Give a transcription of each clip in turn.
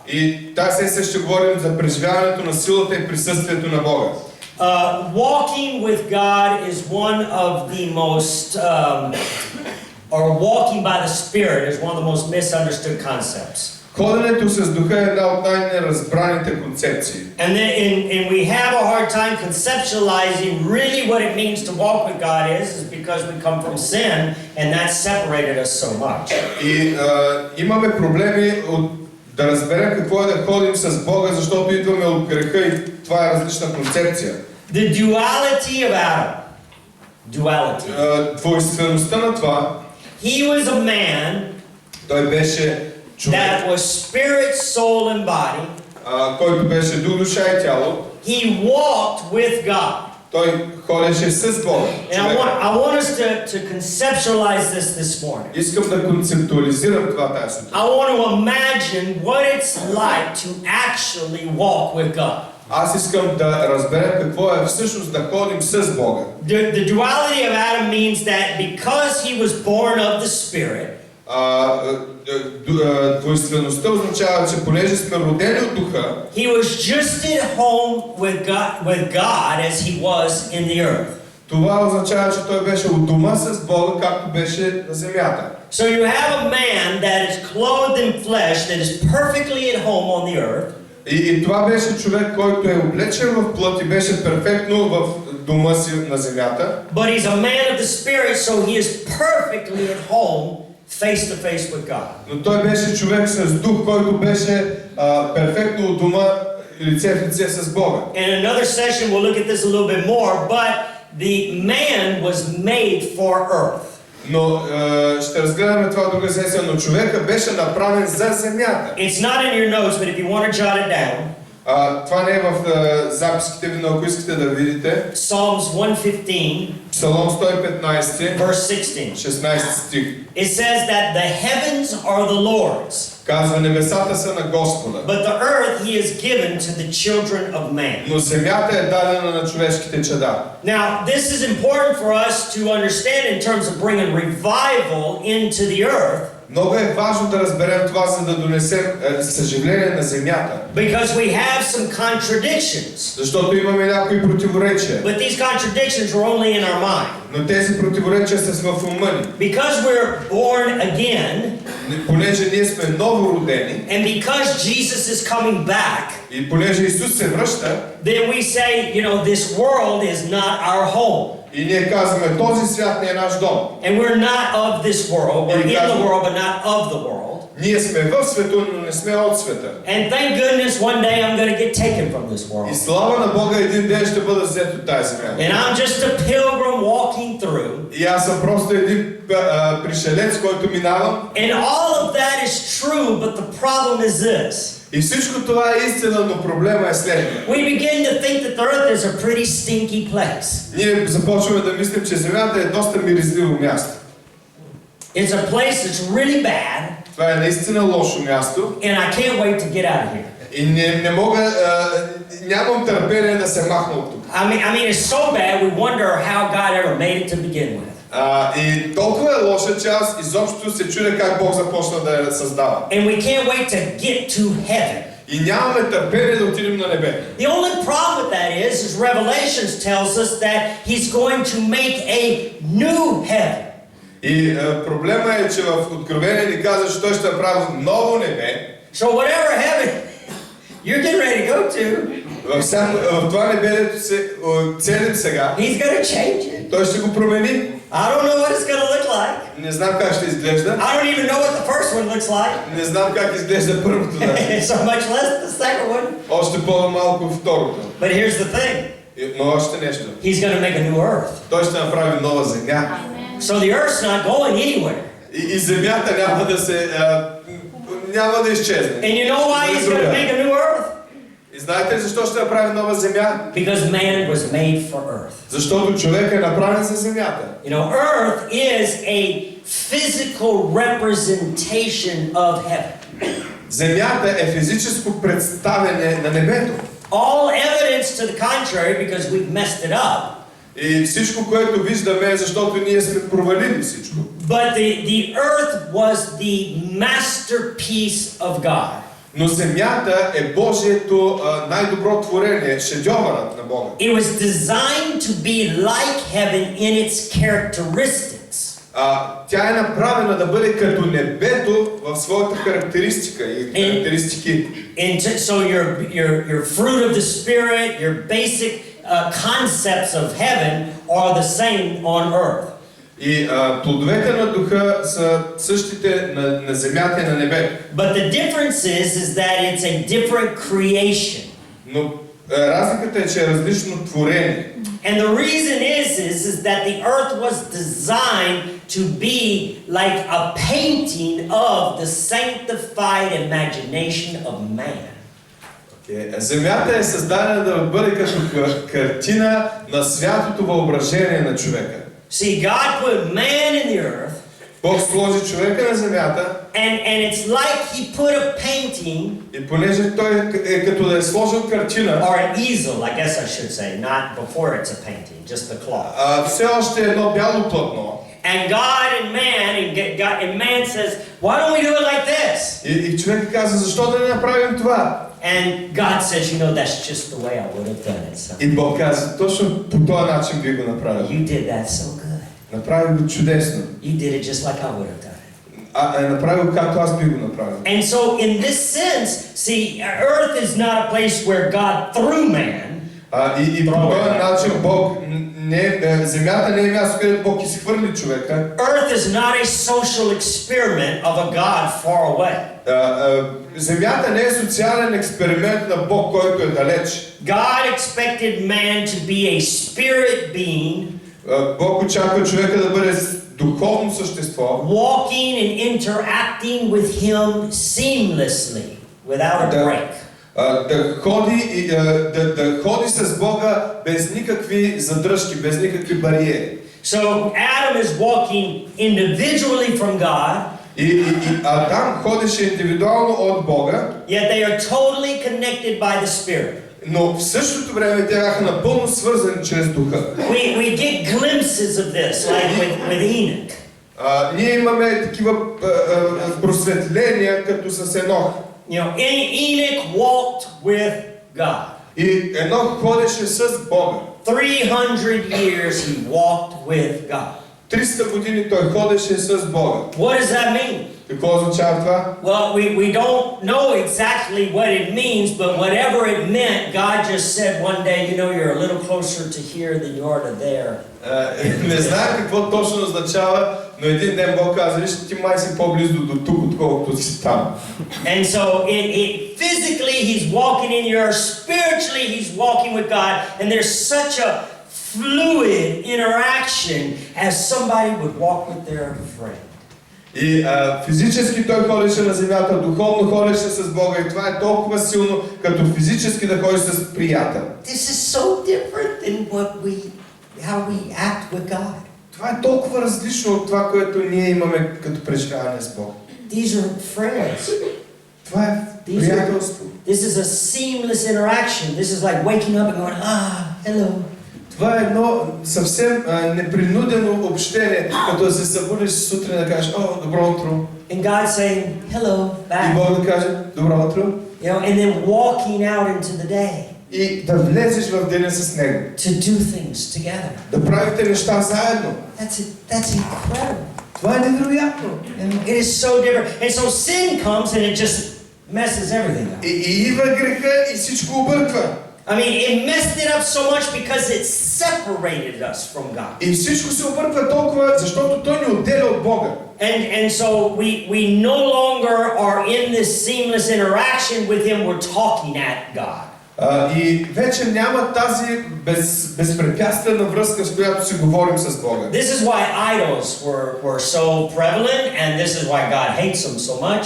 И тази сесия ще говорим за преживяването на силата и присъствието на Бога. Walking with God is one of the most, or walking by the Spirit is one of the most misunderstood concepts. Ходенето с Духа е една от най-неразбраните концепции. And we have a hard time conceptualizing really what it means to walk with God is because we come from sin and that separated us so much. И имаме проблеми да разберем какво е да ходим с Бога, защото идваме от греха и това е различна концепция. The duality of Adam. Duality. Двойствеността на това. He was a man Той беше човек, that was spirit, soul and body. който беше дух, душа и тяло. He walked with God. Той ходеше с Бога. And I want us to conceptualize this morning. Искам да концептуализирам това тази сутрин. I want to imagine what it's like to actually walk with God. Аз искам да разберем какво е всъщност да ходим с Бога. The duality of Adam means that because he was born of the Spirit, Двойствеността означава, че понеже сме родени от Духа, he was just at home with God as he was in the earth. Това означава, че той беше у дома с Бога, както беше на земята. So you have a man that is clothed in flesh that is perfectly at home on the earth. И това беше човек, който е облечен в плът и беше перфектно в дома си на земята. But he's a man of the Spirit, so he is perfectly at home, face to face with God. Но той беше човек с дух, който беше перфектно у дома, лице в лице с Бога. In another session we'll look at this a little bit more, but the man was made for earth. Но ще разгледаме това друга сесия, но човека беше направен за земята. It's not in your notes, but if you want to jot it down. Това не е в записките ви, но ако искате да видите. Psalms 115. Псалом 115. Verse 16. 16 стих. It says that the heavens are the Lord's. Казва, небесата са на Господа. But the earth he has given to the children of man. Но земята е дадена на човешките чада. Now, this is important for us to understand in terms of bringing revival into the earth. Много е важно да разберем това, за да донесем съживление на земята. Because we have some contradictions. Защото имаме някои противоречия. But these contradictions are only in our mind. Но тези противоречия са в ума ни. Because we're born again. Понеже ние сме новородени. And because Jesus is coming back. И понеже Исус се връща. Then we say, you know, this world is not our home. И ние казваме, този свят не е наш дом. And we're not of this world. We're in the world, but not of the world. Ние сме в света, но не сме от света. And thank goodness one day I'm going to get taken from this world. И слава на Бога, един ден ще бъда взет от тази земя. And I'm just a pilgrim walking through. И аз съм просто един пришелец, който минавам. And all of that is true, but the problem is this. И всичко това е истина, но проблема е следния. We begin to think that the earth is a pretty stinky place. Ние започваме да мислим, че земята е доста миризливо място. It's a place that's really bad. Това е наистина лошо място. And I can't wait to get out of here. И не мога, нямам търпение да се махна от тук. I mean, it's so bad we wonder how God ever made it to begin with. И толкова е лоша, че аз изобщо се чудя как Бог започна да я създава. And we can't wait to get to heaven. И нямаме търпение да отидем на небе. The only problem with that is Revelations tells us that He's going to make a new heaven. И проблема е, че в Откровение ни казва, че той ще направи ново небе. So whatever heaven you're getting ready to go to, в това небе, дето се целим сега, He's going to change it. той ще го промени. I don't know what it's going to look like. Не знам как ще изглежда. I don't even know what the first one looks like. Не знам как изглежда първото. So much less the second one. Още по-малко второто. But here's the thing. Но още нещо. He's going to make a new earth. Той ще направи нова земя. So the earth's not going anywhere. И земята няма да изчезне. And you know why He's going to make a new earth? И знаете ли защо ще направи нова земя? Because man was made for earth. Защото човек е направен за земята. You know, earth is a physical representation of heaven. Земята е физическо представяне на небето. All evidence to the contrary, because we've messed it up. И всичко, което виждаме, е защото ние сме провалили всичко. But the earth was the masterpiece of God. Но земята е Божието най-добро творение, шедьовърът на Бога. It was designed to be like heaven in its characteristics. Тя е направена да бъде като небето в своята характеристика и характеристики. So your fruit of the Spirit, your basic concepts of heaven are the same on earth. И плодовете на духа са същите на земята и на небето. But the difference is that it's a different creation. Но разликата е, че е различно творение. And the reason is that the earth was designed to be like a painting of the sanctified imagination of man. Земята е създадена да бъде като картина на святото въображение на човека. See, God put man in the earth. Бог сложи човека на земята. And it's like he put a painting. И понеже той е като да е сложил картина. Or an easel, I guess I should say, not before it's a painting, just the cloth. Все още е едно бяло платно. And God and man says, why don't we do it like this? И човек каза, защо да не направим това? And God says, you know, that's just the way I would have done it. So. И Бог каза, точно по този начин би го направил. You did that so good. Направи го чудесно. You did it just like I would have done it. Е направил както аз би го направил. And so in this sense, see, earth is not a place where God threw man. И по този начин Бог земята не е място, където Бог изхвърли човека. Earth is not a social experiment of a God far away. Земята не е социален експеримент на Бог, който е далеч. God expected man to be a spirit being. Бог очаква човека да бъде духовно същество. Walking and interacting with him seamlessly, without a break. Да ходи с Бога без никакви задръжки, без никакви бариери. So Adam is walking individually from God. И Адам ходеше индивидуално от Бога. Yet they are totally connected by the Spirit. Но в същото време те бяха напълно свързани чрез духа. We get glimpses of this, like with Enoch. Ние имаме такива просветления, като с Енох. You know, Enoch walked with God. И Енох ходеше с Бога. 300 years he walked with God. 300 години той ходеше с Бога. What does that mean? Какво означава това? Well, we don't know exactly what it means, but whatever it meant, God just said one day, you know, you're a little closer to here than you are to there. Не знам какво точно означава, но един ден Бог каза, виж, ти май си по-близо до тук, отколкото си там. And so physically he's walking in the earth, spiritually he's walking with God, and there's such a fluid interaction as somebody would walk with their friend. И физически той ходеше на земята, духовно ходеше с Бога и това е толкова силно, като физически да ходиш с приятел. This is so different than how we act with God. Това е толкова различно от това, което ние имаме като преживяване с Бог. These are friends. Това е приятелство. This is a seamless interaction. This is like waking up and going, hello. Това е едно съвсем непринудено общение, като да се събудиш сутрин да кажеш, добро утро. And God saying, hello, back. И Бог да каже, добро утро. You know, and then walking out into the day. И да влезеш в деня с Него. To do things together. Да правите неща заедно. That's incredible. Това е невероятно. It is so different. And so sin comes and it just messes everything up. И идва греха и всичко обърква. I mean, it messed it up so much because it separated us from God. И всичко се обърква толкова, защото той ни отделя от Бога. And so we no longer are in this seamless interaction with Him. We're talking at God. И вече няма тази безпрепятствена връзка, с която си говорим с Бога. This is why idols were so prevalent, and this is why God hates them so much.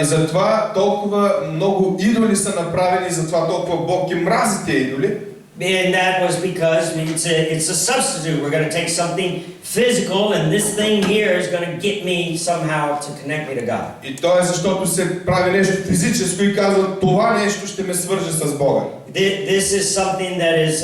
И затова толкова много идоли са направени, затова толкова Бог ги мрази тези идоли. And that was because it's a substitute. We're going to take something physical, and this thing here is going to get me somehow to connect me to God. И то е защото се прави нещо физическо и казва, това нещо ще ме свърже с Бога. This is something that is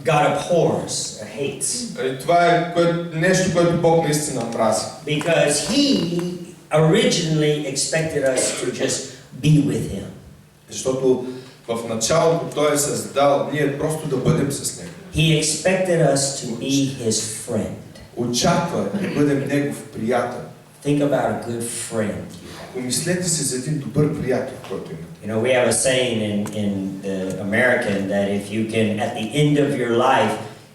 God abhors, or hates. Това е нещо, което Бог наистина мрази. Because He originally expected us to just be with him. Защото в началото Той е създал ние просто да бъдем с Него. He expected us to be his friend. Очаква да бъдем Негов приятел. Think about a good friend you have. Помислете си за един добър приятел, който има. You know, we have a saying in the American that if you can, at the end of your life,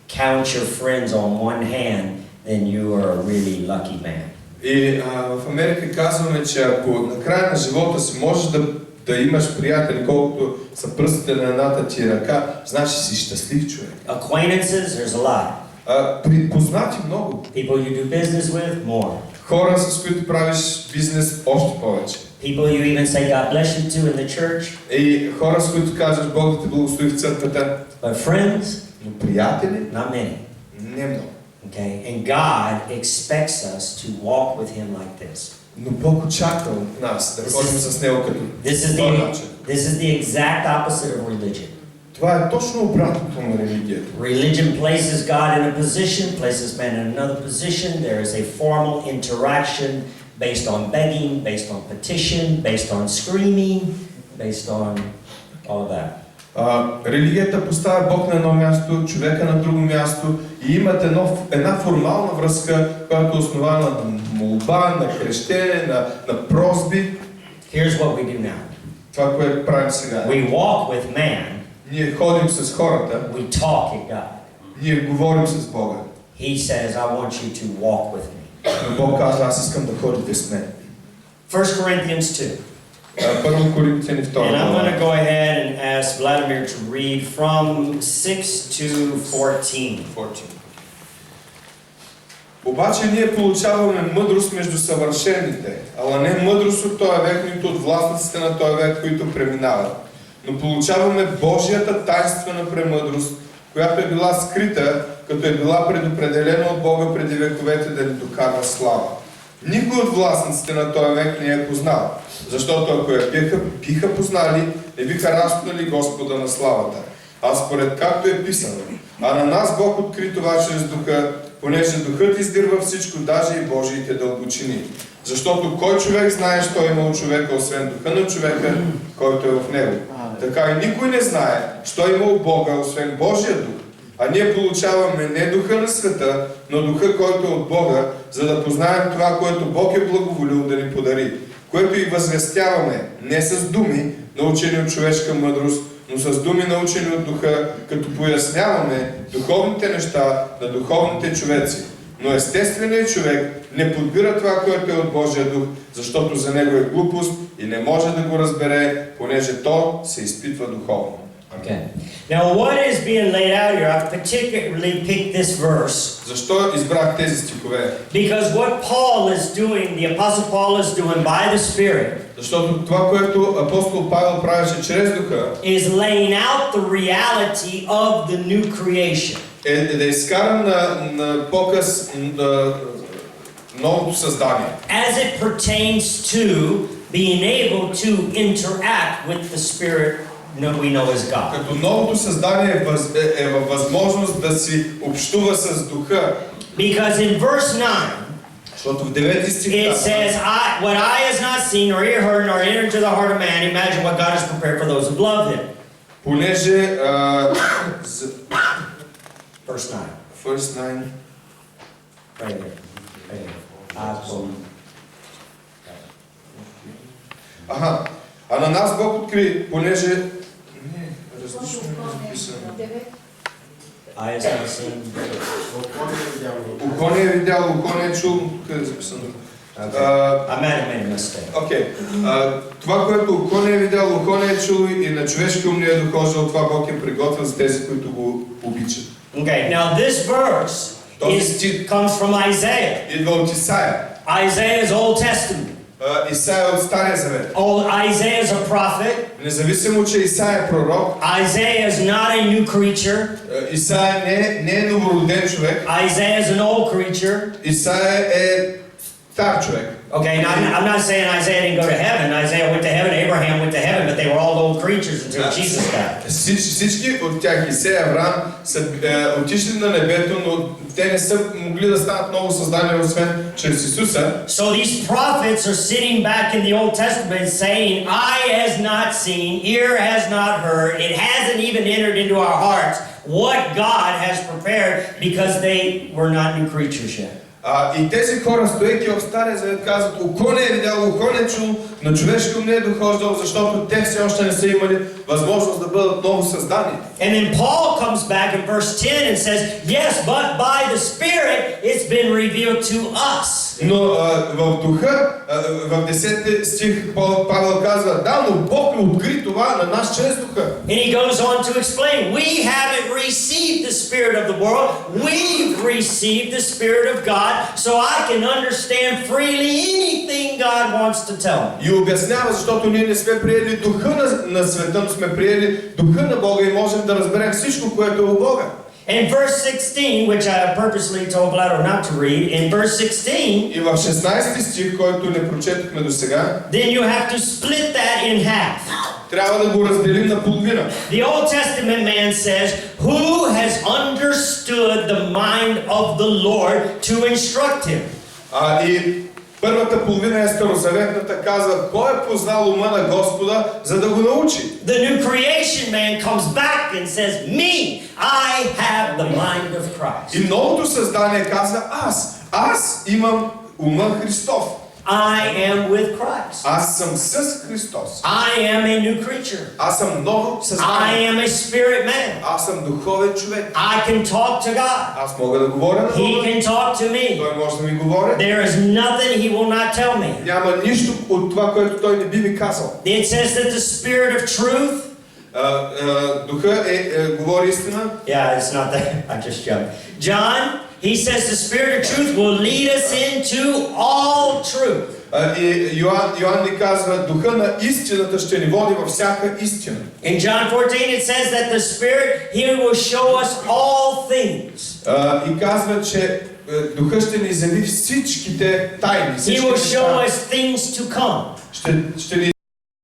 count your friends on one hand, then you are a really lucky man. И в Америка казваме, че ако на края на живота си можеш да имаш приятели, колкото са пръстите на едната ти ръка, значи си щастлив човек. Acquaintances, there's a lot. Познати много. People you do business with, more. Хора, с които правиш бизнес, още повече. People you even say God bless you to in the church. И хора, с които казваш Бог да те благослови в църквата. But friends, Но приятели? not many. Не много. Okay? And God expects us to walk with him like this. Но Бог очаква от нас да ходим с Него като този начин. This is the exact opposite of religion. Това е точно обратното на религията. Religion places God in a position, places man in another position. There is a formal interaction based on begging, based on petition, based on screaming, based on all of that. Религията поставя Бог на едно място, човека на друго място и имат една формална връзка, която е основана на молба, на крещене, на просби. Here's what we do now. Това, което правим сега. We walk with man. Ние ходим с хората, We talk at God. ние говорим с Бога. He says, I want you to walk with me. Но Бог казва, аз искам да ходите с мен. 1 Corinthians 2. Първо Коринтияни 2. And I'm going to go ahead and ask Vladimir to read from 6 to 14. Обаче ние получаваме мъдрост между съвършените, ала не мъдрост от този век, нито от властниците на този век, които преминават. Но получаваме Божията тайнствена премъдрост, която е била скрита, като е била предопределена от Бога преди вековете да ни докарва слава. Никой от властниците на този век не е познал, защото ако я биха познали, не биха разпнали Господа на славата. А според както е писано, а на нас Бог откри това чрез Духа, понеже Духът издирва всичко, даже и Божиите дълбочини. Защото кой човек знае, що има от човека, освен Духа на човека, който е в него. Така и никой не знае, що има от Бога, освен Божия Дух. А ние получаваме не Духа на света, но Духа, който е от Бога, за да познаем това, което Бог е благоволил да ни подари, което и възвестяваме не с думи, научени от човешка мъдрост, но с думи научени от Духа, като поясняваме духовните неща на духовните човеци. Но естественият човек не подбира това, което е от Божия Дух, защото за него е глупост и не може да го разбере, понеже то се изпитва духовно. Okay. Now what is being laid out here, I've particularly picked this verse. Защо избрах тези стихове? Because what Paul is doing, the Apostle Paul is doing by the Spirit, Защото това, което апостол Павел правеше чрез Духа, is laying out the reality of the new creation. е да изкара на показ новото създание. As it pertains to being able to interact with the Spirit we know as God. Като новото създание е във възможност да си общува с Духа. Because in verse 9, защото в 9 стих it says, what eye has not seen, nor ear heard, nor entered into the heart of man, imagine what God has prepared for those who love him. Понеже Verse 9. Verse 9. Right there. Аха. А на нас Бог откри, понеже... Не, различно е записано. Eye has not seen. Око не е видяло, око не е чул. Къде е записано? I might have made a mistake. Окей. Това, което око не е видяло, око не е чуло и на човешки ум не е дохождало, това Бог е приготвил за тези, които го обичат. Okay, now this verse comes from Isaiah. Идва от Исаия. Isaiah is Old Testament. Исаия от Стария завет. Isaiah is a prophet. Независимо, че Исаия е пророк, Isaiah is not a new creature. Исаия не е новороден човек. Isaiah is an old creature. Исаия е стар човек. Okay, and I'm not saying Isaiah didn't go to heaven. Isaiah went to heaven, Abraham went to heaven, but they were all old creatures until Jesus got. Всички от тях, Исея, Авраам, са отишли на небето, но те не са могли да станат ново създание, освен чрез Исуса. So these prophets are sitting back in the Old Testament saying, eye has not seen, ear has not heard, it hasn't even entered into our hearts what God has prepared, because they were not new creatures yet. И тези хора, стоейки в Стария Завет, казват: око не е видяло, око не е чуло, на човешко не е дохождало, защото те все още не са имали възможност да бъдат ново създани. And then Paul comes back in verse 10 and says, yes, but by the Spirit it's been revealed to us. Но в духа, в 10 стих, Павел казва: да, но Бог ни откри това на нас чрез духа. And he goes on to explain, we haven't received the spirit of the world, we've received the Spirit of God, so I can understand freely anything God wants to tell me. И обяснява, защото ние не сме приели духа на света, но сме приели духа на Бога и можем да разберем всичко, което е у Бога. In verse 16, which I purposely told Vlado not to read, in verse 16, И в 16 стих, който не прочетохме до сега, then you have to split that in half. трябва да го разделим на половина. The Old Testament man says, who has understood the mind of the Lord to instruct him? И първата половина е старозаветната, казва: кой е познал ума на Господа, за да го научи? The new creation man comes back and says, me, I have the mind of Christ. И новото създание казва: аз имам ума Христов. I am with Christ. Аз съм с Христос. I am a new creature. Аз съм ново I създание. am a spirit man. Аз съм духовен човек. I can talk to God. Аз мога да говоря на He Бога. can talk to me. Той може да ми говори. There is nothing he will not tell me. Няма нищо от това, което той не би ми казал. It says that the Spirit of truth. Духа говори истина. Yeah, it's not there. I just jumped. John, he says the Spirit of truth will lead us into all truth. И Йоан ни казва: духа на истината ще ни води във всяка истина. In John 14 it says that the Spirit, he will show us all things. И казва, че духа ще ни изяви всичките тайни. He will show us things to come. Ще ни